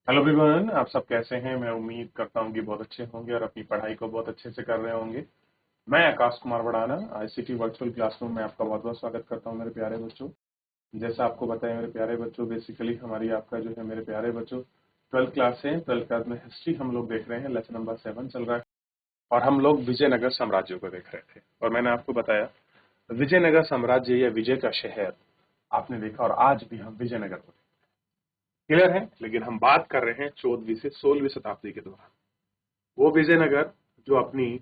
Hello everyone, आप सब कैसे हैं। मैं उम्मीद करता हूं कि बहुत अच्छे होंगे और अपनी पढ़ाई को बहुत अच्छे से कर रहे होंगे। मैं Akash Kumar Badana ICT virtual classroom में आपका बहुत बहुत स्वागत करता हूं मेरे प्यारे बच्चों। जैसा आपको बताया मेरे प्यारे बच्चों, बेसिकली हमारी आपका जो है मेरे प्यारे बच्चों 12th क्लास है। 12th क्लास में हिस्ट्री हम लोग देख रहे हैं, लेसन नंबर 7 चल रहा है और हम लोग विजयनगर साम्राज्य को देख रहे थे। और मैंने आपको बताया विजयनगर साम्राज्य या विजय का शहर आपने देखा और आज भी हम विजयनगर को क्लियर है। लेकिन हम बात कर रहे हैं 14वीं से 16वीं शताब्दी के दौरान वो विजयनगर जो अपनी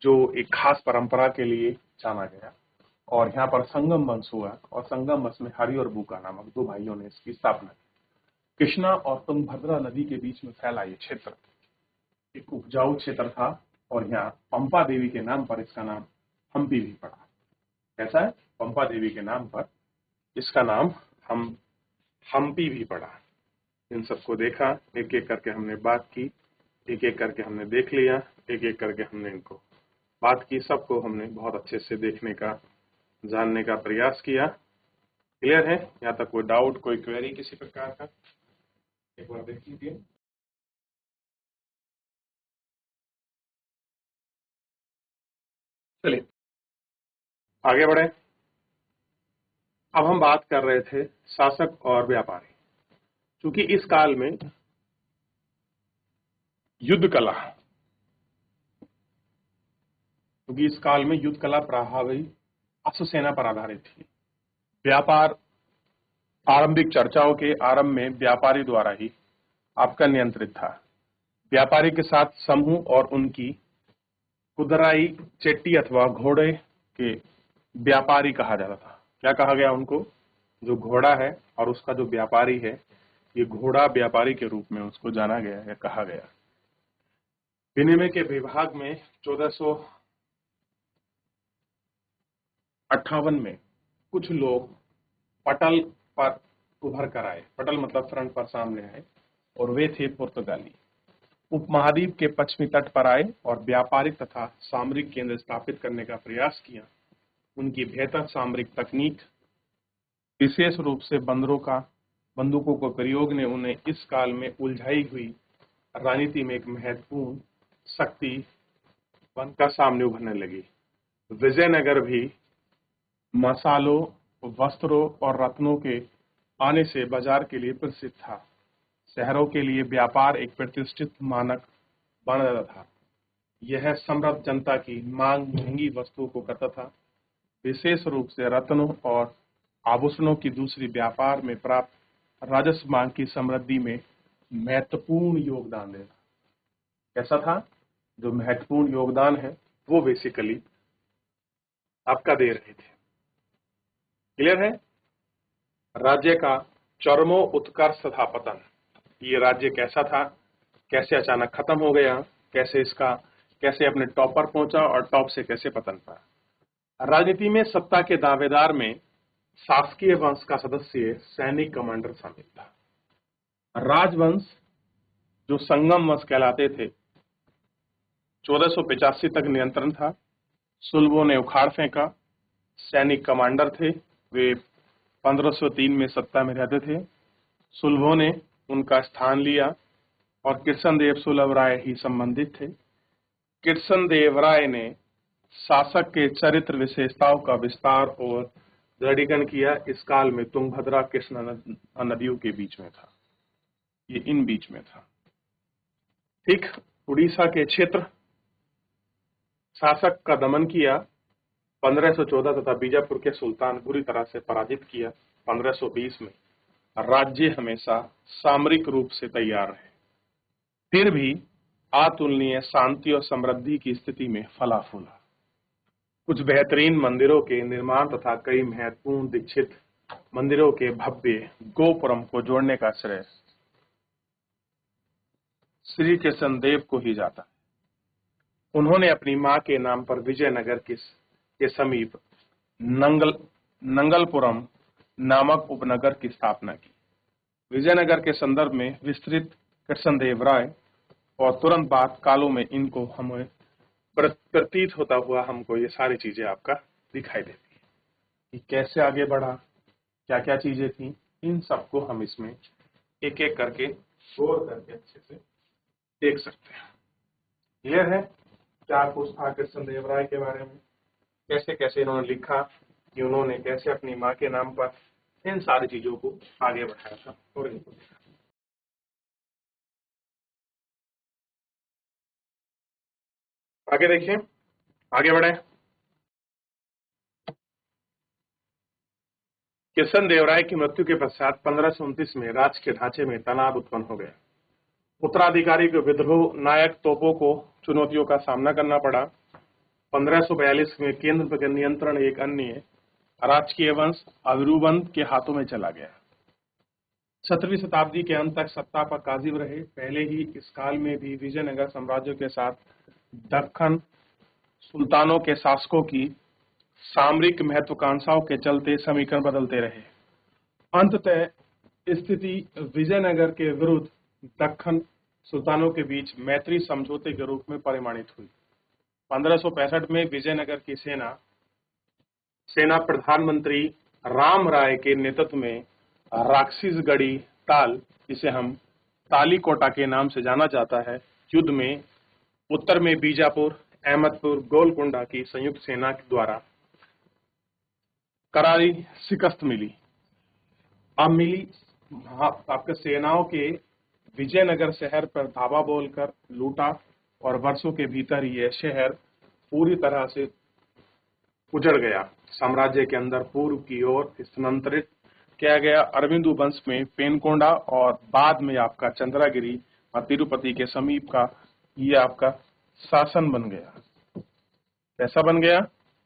जो एक खास परंपरा के लिए जाना गया और यहाँ पर संगम वंश हुआ और संगम वंश में हरि और बूका नामक दो भाइयों ने इसकी स्थापना की। कृष्णा और तुंगभद्रा नदी के बीच में फैला ये क्षेत्र एक उपजाऊ क्षेत्र था और यहाँ पंपा देवी के नाम पर इसका नाम हम्पी भी पड़ा। कैसा है? पंपा देवी के नाम पर इसका नाम हम हम्पी भी पड़ा। इन सबको देखा, एक एक करके हमने बात की, एक एक करके हमने देख लिया, एक एक करके हमने इनको बात की, सबको हमने बहुत अच्छे से देखने का जानने का प्रयास किया। क्लियर है? यहाँ तक कोई डाउट, कोई क्वेरी किसी प्रकार का? एक बार देख लीजिए। चलिए आगे बढ़े। अब हम बात कर रहे थे शासक और व्यापारी। क्योंकि इस काल में युद्ध कला क्योंकि इस काल में युद्ध कला प्रभावी अश्वसेना पर आधारित थी। व्यापार आरंभिक चर्चाओं के आरंभ में व्यापारी द्वारा ही आपका नियंत्रित था। व्यापारी के साथ समूह और उनकी कुदराई चेट्टी अथवा घोड़े के व्यापारी कहा जाता था। क्या कहा गया उनको? जो घोड़ा है और उसका जो व्यापारी है, ये घोड़ा व्यापारी के रूप में उसको जाना गया या कहा गया। विनिमय के विभाग में 1458 में कुछ लोग पटल पर उभर कर आए। पटल मतलब फ्रंट पर सामने आए और वे थे पुर्तगाली। उपमहाद्वीप के पश्चिमी तट पर आए और व्यापारिक तथा सामरिक केंद्र स्थापित करने का प्रयास किया। उनकी बेहतर सामरिक तकनीक, विशेष रूप से बंदूकों के प्रयोग ने उन्हें इस काल में उलझाई हुई राजनीति में एक महत्वपूर्ण शक्ति बनकर सामने उभरने लगी। विजयनगर भी मसालों, वस्त्रों और रत्नों के आने से बाजार के लिए प्रसिद्ध था। शहरों के लिए व्यापार एक प्रतिष्ठित मानक बन रहा था। यह समृद्ध जनता की मांग महंगी वस्तुओं को करता था, विशेष रूप से रत्नों और आभूषणों की दूसरी व्यापार में प्राप्त राजस्व मांग की समृद्धि में महत्वपूर्ण योगदान देता। कैसा था? जो महत्वपूर्ण योगदान है वो बेसिकली आपका दे रहे थे। क्लियर है? राज्य का चरमोत्कर्ष तथा पतन। ये राज्य कैसा था, कैसे अचानक खत्म हो गया, कैसे अपने टॉप पर पहुंचा और टॉप से कैसे पतन पाया। राजनीति में सत्ता के दावेदार में शासकीय वंश का सदस्य सैनिक कमांडर शामिल था। राजवंश जो संगम वंश कहलाते थे 1485 तक नियंत्रण था। सुलभों ने उखाड़ फेंका। सैनिक कमांडर थे, वे 1503 में सत्ता में रहते थे। सुलभों ने उनका स्थान लिया और कृष्णदेव सुलभ राय ही संबंधित थे। कृष्णदेव राय ने शासक के चरित्र विशेषताओं का विस्तार और दृढ़ीकरण किया। इस काल में तुंगभद्रा कृष्णा नदियों के बीच में था, ये इन बीच में था। ठीक उड़ीसा के क्षेत्र शासक का दमन किया 1514 तथा बीजापुर के सुल्तान बुरी तरह से पराजित किया 1520 में। राज्य हमेशा सामरिक रूप से तैयार रहे, फिर भी अतुलनीय शांति और समृद्धि की स्थिति में फला फूला। कुछ बेहतरीन मंदिरों के निर्माण तथा कई महत्वपूर्ण दीक्षित मंदिरों के भव्य गोपुरम को जोड़ने का श्रेय श्री कृष्णदेव को ही जाता है। उन्होंने अपनी मां के नाम पर विजयनगर के समीप नंगलपुरम नामक उपनगर की स्थापना की। विजयनगर के संदर्भ में विस्तृत कृष्णदेव राय और तुरंत बाद कालों में इनको हमें प्रतीत होता हुआ हमको ये सारी चीजें आपका दिखाई देती है कि कैसे आगे बढ़ा, क्या क्या चीजें थी। इन सबको हम इसमें एक एक करके गौर करके अच्छे से देख सकते हैं। क्लियर है? क्या कुछ था कृष्णदेवराय के बारे में, कैसे कैसे इन्होंने लिखा, कि उन्होंने कैसे अपनी माँ के नाम पर इन सारी चीजों को आगे बढ़ाया था और इनको देखा। आगे देखिए, आगे बढ़े। कृष्णदेवराय की मृत्यु के पश्चात 1529 में राज्य के ढांचे में तनाव उत्पन्न हो गया। उत्तराधिकारी के विद्रोह नायक तोपों को चुनौतियों का सामना करना पड़ा। 1542 में केंद्र पर नियंत्रण एक अन्य राजकीय वंश अविरुबंद के हाथों में चला गया। 17वीं शताब्दी के अंत तक सत्ता पर काजिब रहे। पहले ही इस काल में भी विजयनगर साम्राज्य के साथ दक्कन सुल्तानों के शासकों की सामरिक महत्वाकांक्षाओं के चलते समीकरण बदलते रहे। अंततः स्थिति विजयनगर के विरुद्ध दक्कन सुल्तानों के बीच मैत्री समझौते के रूप में परिमाणित हुई। 1565 में विजयनगर की सेना प्रधानमंत्री राम राय के नेतृत्व में राक्षसगढ़ी ताल, जिसे हम तालीकोटा के नाम से जाना जाता है, युद्ध में उत्तर में बीजापुर, अहमदपुर, गोलकुंडा की संयुक्त सेना द्वारा करारी शिकस्त मिली। अब मिली आपके सेनाओं के विजयनगर शहर पर धावा बोलकर लूटा और वर्षों के भीतर यह शहर पूरी तरह से उजड़ गया। साम्राज्य के अंदर पूर्व की ओर स्थानांतरित किया गया। अरविंदु वंश में पेनकोंडा और बाद में आपका चंद्रगिरी और तिरुपति के समीप का ये आपका शासन बन गया। कैसा बन गया?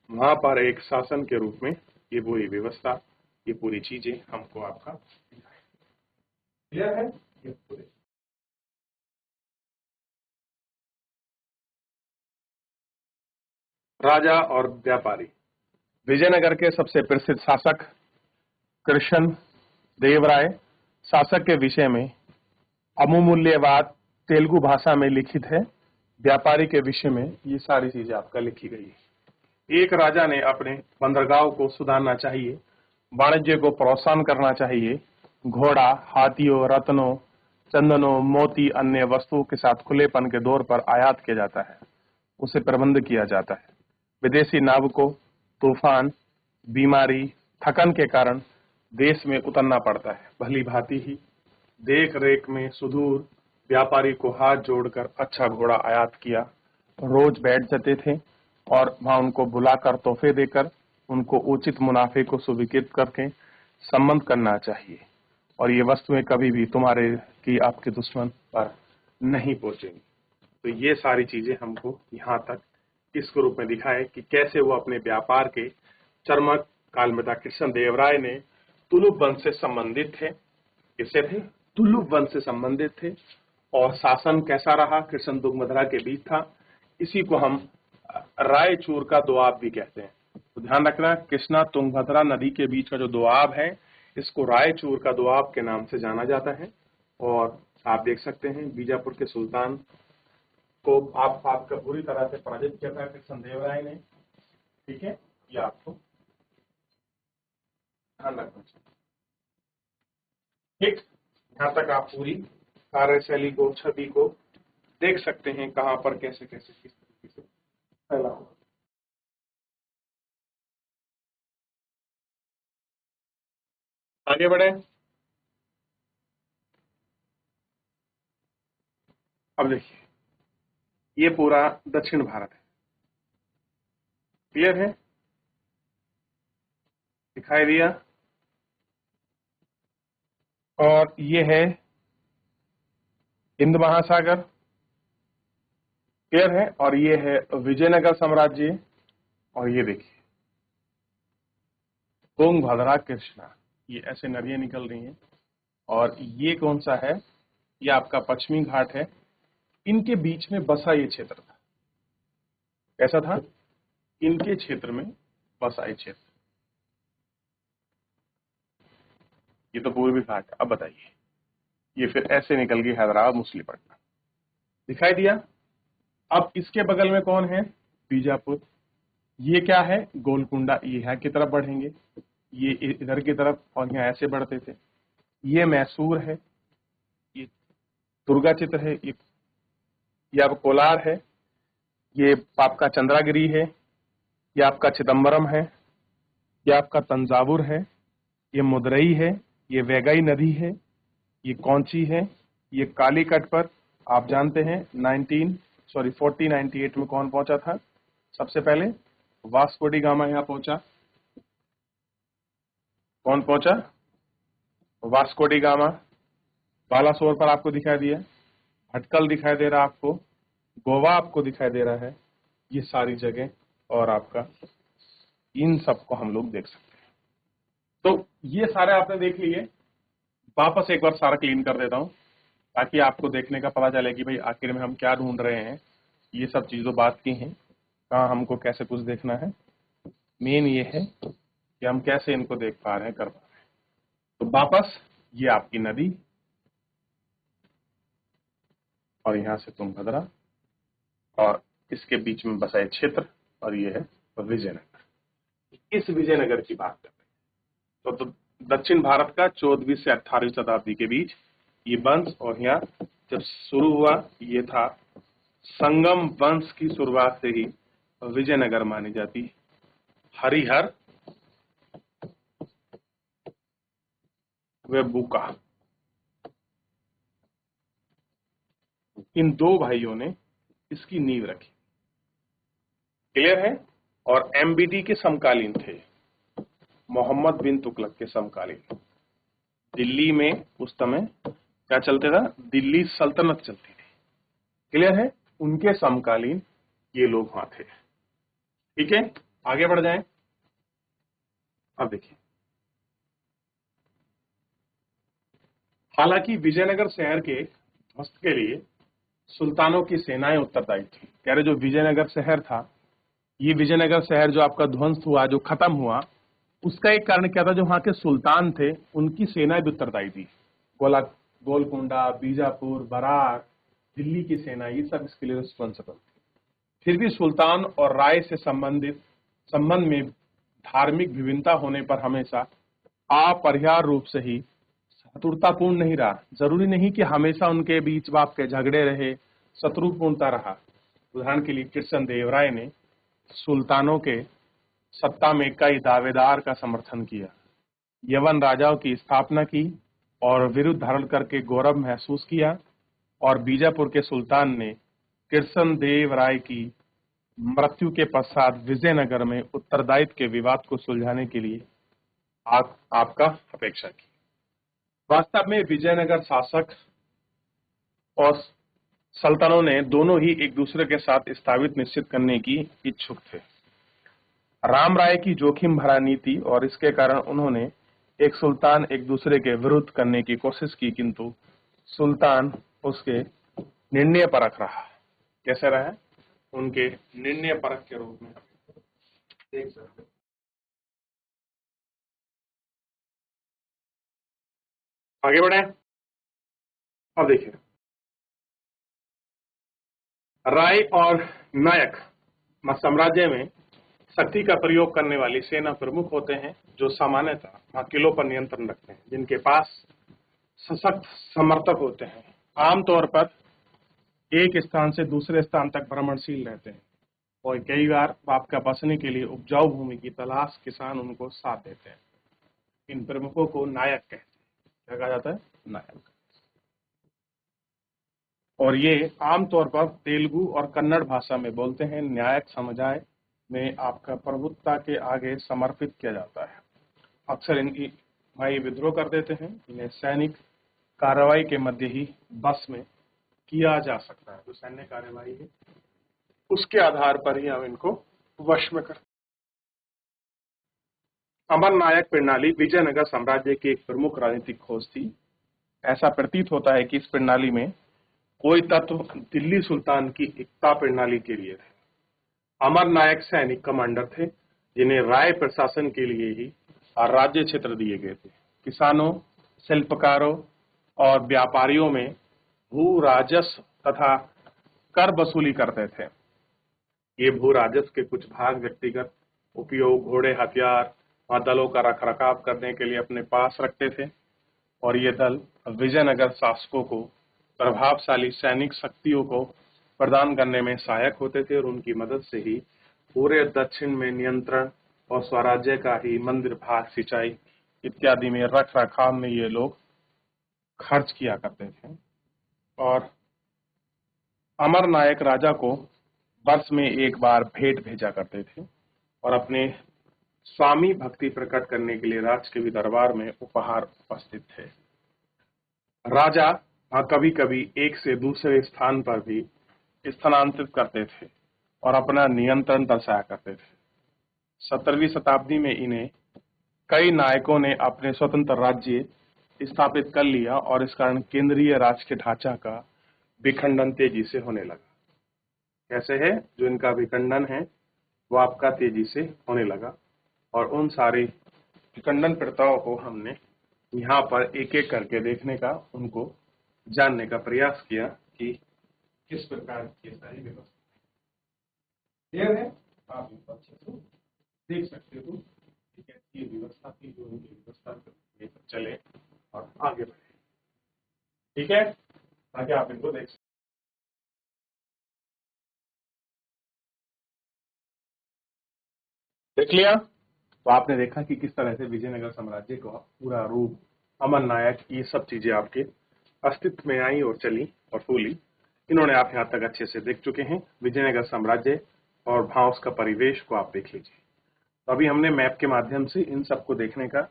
वहां पर एक शासन के रूप में ये पूरी व्यवस्था, ये पूरी चीजें हमको आपका क्लियर है? ये पूरे राजा और व्यापारी। विजयनगर के सबसे प्रसिद्ध शासक कृष्ण देवराय शासक के विषय में अमूल्यवाद तेलुगु भाषा में लिखित है। व्यापारी के विषय में ये सारी चीजें आपका लिखी गई है। एक राजा ने अपने बंदरगाहों को सुधारना चाहिए, वाणिज्य को प्रोत्साहन करना चाहिए, घोड़ा, हाथियों, रत्नों, चंदनों, मोती, अन्य वस्तुओं के साथ खुलेपन के दौर पर आयात किया जाता है, उसे प्रबंध किया जाता है। विदेशी नाविकों, तूफान, बीमारी, थकन के कारण देश में उतरना पड़ता है। भली भांति ही देख रेख में सुदूर व्यापारी को हाथ जोड़कर अच्छा घोड़ा आयात किया, रोज बैठ जाते थे और वहां उनको बुलाकर तोहफे देकर उनको उचित मुनाफे को स्वीकृत करके संबंध करना चाहिए, और ये वस्तुएं कभी भी तुम्हारे की आपके दुश्मन पर नहीं पहुंचेंगी। तो ये सारी चीजें हमको यहाँ तक इस रूप में दिखाए कि कैसे वो अपने व्यापार के चरमक काल में था। कृष्णदेवराय ने तुलुप वंश से संबंधित थे। किससे थे? तुलुप वंश से संबंधित थे। और शासन कैसा रहा? कृष्ण तुंगभद्रा के बीच था। इसी को हम रायचूर का दोआब भी कहते हैं। तो ध्यान रखना, कृष्णा तुंगभद्रा नदी के बीच का जो दोआब है, इसको रायचूर का दोआब के नाम से जाना जाता है। और आप देख सकते हैं बीजापुर के सुल्तान को आपका पूरी तरह से पराजित किया था कृष्णदेवराय ने। ठीक है, ये आपको ध्यान रखना चाहिए। ठीक, यहाँ तक आप पूरी कार्यशैली को, छवि को देख सकते हैं, कहां पर कैसे कैसे किस तरीके से फैला हुआ। आगे बढ़े। अब देखिए, ये पूरा दक्षिण भारत है। क्लियर है? दिखाई दिया? और ये है हिंद महासागर। क्लियर है? और ये है विजयनगर साम्राज्य। और ये देखिए तुंगभद्रा कृष्णा, ये ऐसे नदियां निकल रही हैं। और ये कौन सा है? ये आपका पश्चिमी घाट है। इनके बीच में बसा ये क्षेत्र था। कैसा था? इनके क्षेत्र में बसा ये क्षेत्र। ये तो पूर्वी घाट। अब बताइए, ये फिर ऐसे निकल गई हैदराबाद, मुसलीपट्टनम। दिखाई दिया? अब इसके बगल में कौन है? बीजापुर। ये क्या है? गोलकुंडा। ये यहाँ की तरफ बढ़ेंगे, ये इधर की तरफ, और यहाँ ऐसे बढ़ते थे। ये मैसूर है, ये दुर्गा चित्र है, ये आपका कोलार है, ये आपका चंद्रागिरी है, ये आपका चिदम्बरम है, ये आपका तंजावुर है, ये मदुरई है, ये वैगई नदी है, ये कौंची है, ये कालीकट पर आप जानते हैं 1498 में कौन पहुंचा था सबसे पहले? वास्को डी गामा यहां पहुंचा। कौन पहुंचा? Vasco D gamma. बालासोर पर आपको दिखाई दिया, भटकल दिखाई दे रहा आपको, गोवा आपको दिखाई दे रहा है, ये सारी जगह और आपका इन सबको हम लोग देख सकते हैं। तो ये सारे आपने देख लिए। वापस एक बार सारा क्लीन कर देता हूं ताकि आपको देखने का पता चले कि भाई आखिर में हम क्या ढूंढ रहे हैं। ये सब चीजों बात की हैं, कहाँ हमको कैसे कुछ देखना है। मेन ये है कि हम कैसे इनको देख पा रहे हैं, कर पा रहे हैं। तो वापस ये आपकी नदी और यहां से तुंगभद्रा और इसके बीच में बसा है क्षेत्र और ये है विजयनगर। इस विजयनगर की बात कर रहे हैं। तो दक्षिण भारत का 14वीं से 18वीं शताब्दी के बीच ये वंश, और यहाँ जब शुरू हुआ ये था संगम वंश की शुरुआत से ही विजयनगर मानी जाती। हरिहर व बुका, इन दो भाइयों ने इसकी नींव रखी। क्लियर है? और एमबीडी के समकालीन थे, मोहम्मद बिन तुगलक के समकालीन। दिल्ली में उस समय क्या चलते था? दिल्ली सल्तनत चलती थी। क्लियर है? उनके समकालीन ये लोग वहां थे। ठीक है, आगे बढ़ जाएं। अब देखिए, हालांकि विजयनगर शहर के ध्वस्त के लिए सुल्तानों की सेनाएं उत्तरदायी थी। कह रहे जो विजयनगर शहर था, ये विजयनगर शहर जो आपका ध्वंस हुआ, जो खत्म हुआ, उसका एक कारण क्या था? जो वहां के सुल्तान थे उनकी सेनाएं भी उत्तरदायी थी। गोलकुंडा, बीजापुर, बरार, दिल्ली की सेना, ये सब इसके लिए रिस्पॉन्सिबल थी। फिर भी सुल्तान और राय से संबंध में धार्मिक विभिन्नता होने पर हमेशा अपरिहार्य रूप से ही शत्रुतापूर्ण नहीं रहा। जरूरी नहीं कि हमेशा उनके बीच बाप के झगड़े रहे, शत्रुपूर्णता रहा। उदाहरण के लिए कृष्ण देव राय ने सुल्तानों के सत्ता में कई दावेदार का समर्थन किया, यवन राजाओं की स्थापना की और विरुद्ध धारण करके गौरव महसूस किया। और बीजापुर के सुल्तान ने कृष्ण देव राय की मृत्यु के पश्चात विजयनगर में उत्तरदायित्व के विवाद को सुलझाने के लिए आपका अपेक्षा की। वास्तव में विजयनगर शासक और सल्तनों ने दोनों ही एक दूसरे के साथ स्थापित निश्चित करने की इच्छुक थे। राम राय की जोखिम भरा नीति और इसके कारण उन्होंने एक सुल्तान एक दूसरे के विरुद्ध करने की कोशिश की, किंतु सुल्तान उसके निर्णय परख रहा। कैसे रहा? उनके निर्णय परख के रूप में देख सकते हैं। आगे बढ़े। अब देखिए, राय और नायक साम्राज्य में शक्ति का प्रयोग करने वाली सेना प्रमुख होते हैं, जो सामान्यतः वहां किलों पर नियंत्रण रखते हैं, जिनके पास सशक्त समर्थक होते हैं। आमतौर पर एक स्थान से दूसरे स्थान तक भ्रमणशील रहते हैं और कई बार आपका बसने के लिए उपजाऊ भूमि की तलाश किसान उनको साथ देते हैं। इन प्रमुखों को नायक कहते हैं। क्या कहा जाता है? नायक। और ये आमतौर पर तेलुगु और कन्नड़ भाषा में बोलते हैं। न्यायिक समुदाय में आपका प्रभुत्ता के आगे समर्पित किया जाता है। अक्सर इनकी भाई विद्रोह कर देते हैं। इन्हें सैनिक कार्रवाई के मध्य ही बस में किया जा सकता है। जो सैन्य कार्रवाई है उसके आधार पर ही हम इनको वश में करते हैं। अमरनायक प्रणाली विजयनगर साम्राज्य की एक प्रमुख राजनीतिक खोज थी। ऐसा प्रतीत होता है कि इस प्रणाली में कोई तत्व दिल्ली सुल्तान की एकता प्रणाली के लिए थे। अमरनायक सैनिक कमांडर थे जिन्हें राय प्रशासन के लिए ही राज्य क्षेत्र दिए गए थे। किसानों, शिल्पकारों और व्यापारियों में भू राजस्व तथा कर वसूली करते थे। ये भू राजस्व के कुछ भाग व्यक्तिगत उपयोग, घोड़े, हथियार, दलों का रखरखाव करने के लिए अपने पास रखते थे और ये दल विजयनगर शासकों को प्रभावशाली सैनिक शक्तियों को प्रदान करने में सहायक होते थे और उनकी मदद से ही पूरे दक्षिण में नियंत्रण और स्वराज्य का ही मंदिर, भाग, सिंचाई इत्यादि में रख रखाव में ये लोग खर्च किया करते थे। और अमर नायक राजा को वर्ष में एक बार भेंट भेजा करते थे और अपने स्वामी भक्ति प्रकट करने के लिए राज के भी दरबार में उपहार उपस्थित थे। राजा कभी कभी एक से दूसरे स्थान पर भी स्थानांतरित करते थे और अपना नियंत्रण दर्शाया करते थे। 17वीं शताब्दी में इन्हें कई नायकों ने अपने स्वतंत्र राज्य स्थापित कर लिया और इस कारण केंद्रीय राज के ढांचा का विखंडन तेजी से होने लगा। कैसे है? जो इनका विखंडन है वो आपका तेजी से होने लगा और उन सारे विखंडन प्रथाओं को हमने यहाँ पर एक एक करके देखने का, उनको जानने का प्रयास किया कि किस प्रकार की सारी व्यवस्था क्लियर है। आप इनको अच्छे से देख सकते हो कि कैसी व्यवस्था थी, जो उनकी व्यवस्था चले और आगे बढ़े। ठीक है, ताकि आप इनको देख सकते। देख लिया? तो आपने देखा कि किस तरह से विजयनगर साम्राज्य का पूरा रूप, अमर नायक, ये सब चीजें आपके अस्तित्व में आई और चली और फूली। इन्होंने आप यहाँ तक अच्छे से देख चुके हैं। विजयनगर साम्राज्य और वहां उसका परिवेश को आप देख लीजिए। तो अभी हमने मैप के माध्यम से इन सबको देखने का,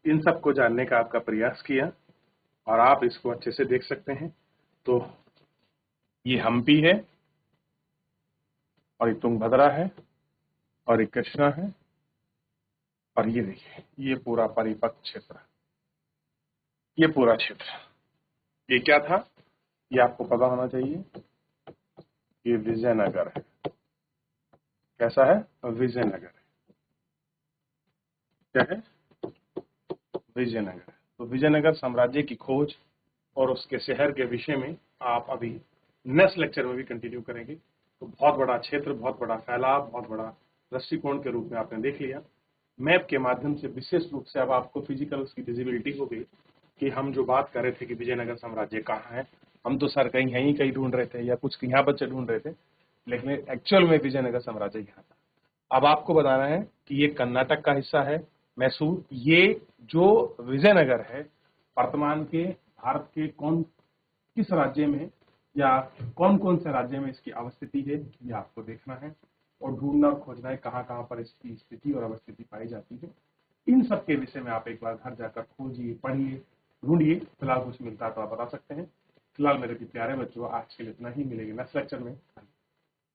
इन सबको जानने का आपका प्रयास किया और आप इसको अच्छे से देख सकते हैं। तो ये हम्पी है और ये तुंगभद्रा है और ये कृष्णा है और ये देखिए ये पूरा परिपथ क्षेत्र, ये पूरा क्षेत्र, ये क्या था? ये आपको पता होना चाहिए। ये विजयनगर है। कैसा है? विजयनगर है। क्या है? विजयनगर। तो विजयनगर साम्राज्य की खोज और उसके शहर के विषय में आप अभी नेक्स्ट लेक्चर में भी कंटिन्यू करेंगे। तो बहुत बड़ा क्षेत्र, बहुत बड़ा फैलाव, बहुत बड़ा दृष्टिकोण के रूप में आपने देख लिया। मैप के माध्यम से विशेष रूप से अब आपको फिजिकल उसकी विजिबिलिटी हो गई कि हम जो बात कर रहे थे कि विजयनगर साम्राज्य कहाँ है, हम तो सर कहीं यहीं कहीं ढूंढ रहे थे या कुछ यहाँ बच्चे ढूंढ रहे थे, लेकिन एक्चुअल में विजयनगर साम्राज्य यहाँ था। अब आपको बताना है कि ये कर्नाटक का हिस्सा है, मैसूर। ये जो विजयनगर है वर्तमान के भारत के किस राज्य में या कौन कौन से राज्य में इसकी अवस्थिति है, ये आपको देखना है और ढूंढना और खोजना है कहाँ कहाँ पर इसकी स्थिति और अवस्थिति पाई जाती है। इन सब के विषय में आप एक बार घर जाकर खोजिए, पढ़िए, ढूंढिए। फिलहाल कुछ मिलता है तो आप बता सकते हैं। फिलहाल मेरे प्यारे बच्चों, आज के लिए इतना ही। मिलेंगे नेक्स्ट लेक्चर में।